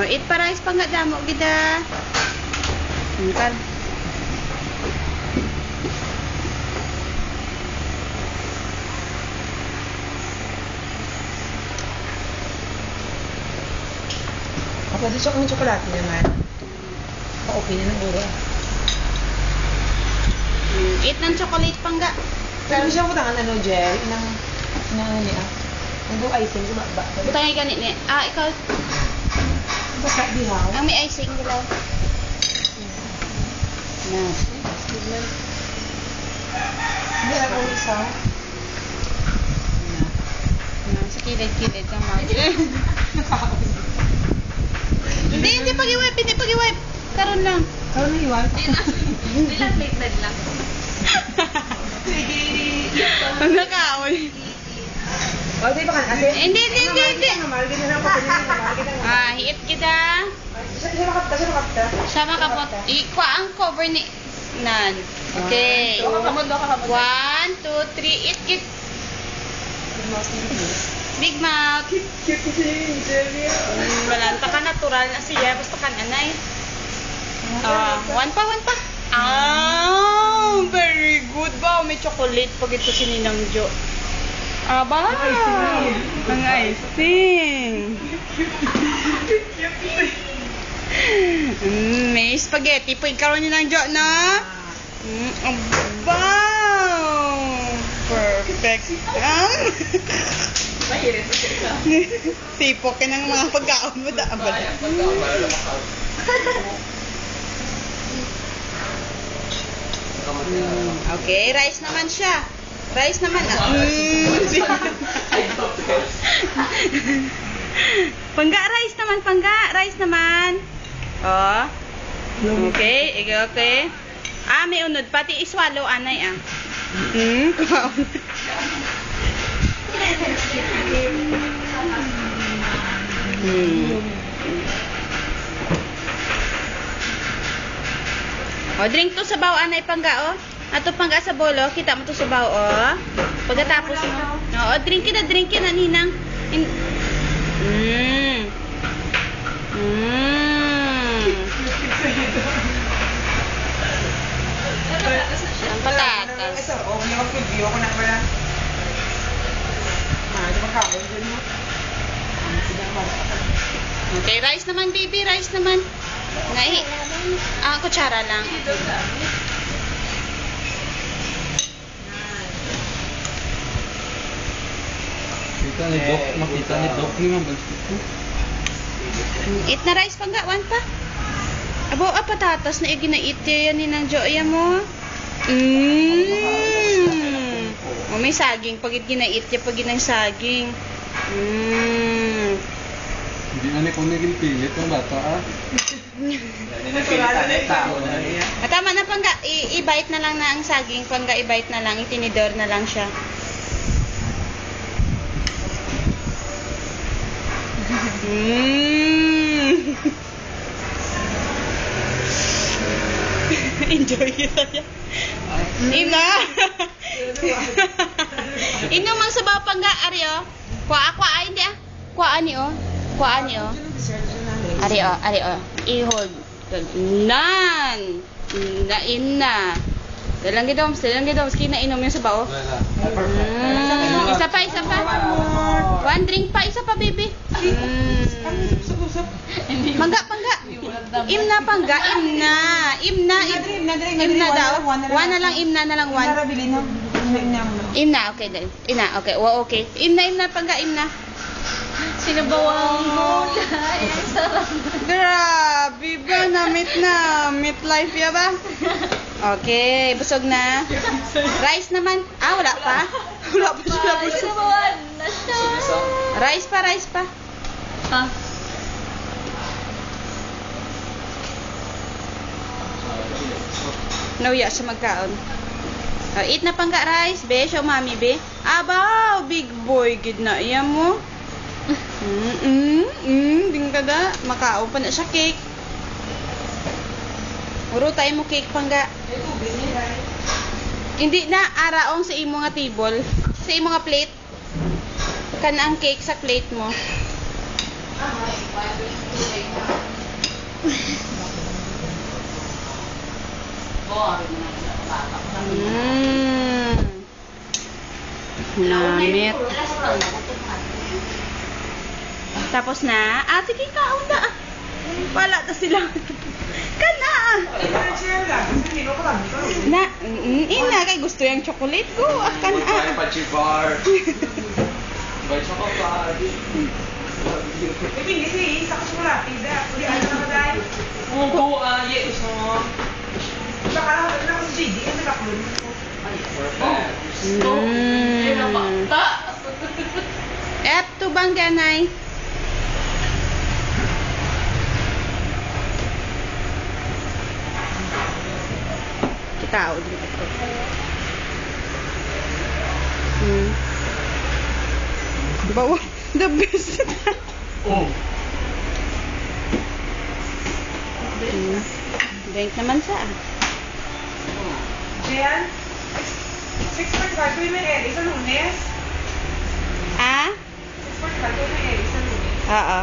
Eat pa rice pa nga damo gida. Kan. Pwede siya kung tsokolate naman. Pa-open na ng uro. Eat ng chocolate pangga. Pero siya butangan ano, Jel? Nang ano niya? Nandong icing sa baba. Butangay ganit ni. Ikaw. Basta bihaw. Ang may icing gila. Nas. Hindi ako isa. Sa kilid-kilid ng mga. Hindi pag-iwipe, hindi pag-iwipe. Karon lang. Karon na iwan? Hindi lang plate lang. Ang nakaoy. O, di ba kan kasi? Hindi. Namalgin na lang ako. Hit kita. Siya makapta. Siya makapot. Ikuha ang cover ni Nan. Okay. 1, 2, 3, eat. Big mouth. Cute kasi yung Jel. Balanta ka, natural na siya. Basta ka nanay. One pa. Very good ba? May chocolate pag ito si Ninang Jo. Aba! Ang icing. May spaghetti po ikaw ni Ninang Jo, no? Aba! Perfect. Sipok ka ng mga pagkaon mo dapat. Okay, rice naman siya. Rice naman. Rice naman. Oh. Okay, okay. May unod pati iswallow anay kumaon. Drink to sa baw anay pangga Ato pangga sa bolo, kita mo to sa baw Pagkatapos mo. Drink na ninang. Ang patatas. Ito, hindi mag-video ko na wala. Hindi magkakain dyan mo. Okay, rice naman baby, rice naman. Kutsara lang. Makita ni Doc ni Ma'am. Eat na rice pangga, one pa. Abo, patatas na gina-eat yan ni Nang Joya mo. May saging pag gina-eat niya pag ginang saging. Hindi na kung naging pilit ang bata Tama na pangga, i-bite na lang na ang saging, pangga i-bite na lang, itinidor na lang siya. Enjoy kita ya. Ina. Inom ang sabaw pangga Aryo. Kuha hindi Kuha ni Ari Ihod. Nan. Ina. Dalang gidoms kina inom yung sabaw. Isa pa. One drink pa, isa pa baby. Pangga. Imna daw. One na lang, imna na lang one. Imna, okay din. Okay. Okay. Imna pangga, imna. Sinabawang gulay. Sarap. Grabe ba? Meat life ya ba? Okay, busog na. Rice naman. Wala pa. Wala pa sila busog. Rice pa. Nauya siya magkaon. Eat na pangga rice, be. Siya mami, be. Abaw, big boy, gid na iya mo. Dingkada. Makaon pa na siya cake. Uro tayo mo cake pangga. Hindi na araong sa imo nga table. Sa imo nga plate. Kanang cake sa plate mo. Namit. Tapos na? Sige, kaon na. Wala na sila. Kana. Na, ina kay gusto yung chocolate ko. Akan ah. Pachibar. By chocolate. Depende sih, sa chocolate. Hindi ano na dai. Mugo ye so. Baka na ko si Gigi, ang nakakulun. F2 bang ganay? Kita ulit ko. Bawa, the best. Oh. Bank naman siya. Jen, 6.5 ko yung may sa Lunes. Ah? 6.5 ko yung may sa Lunes. Oo.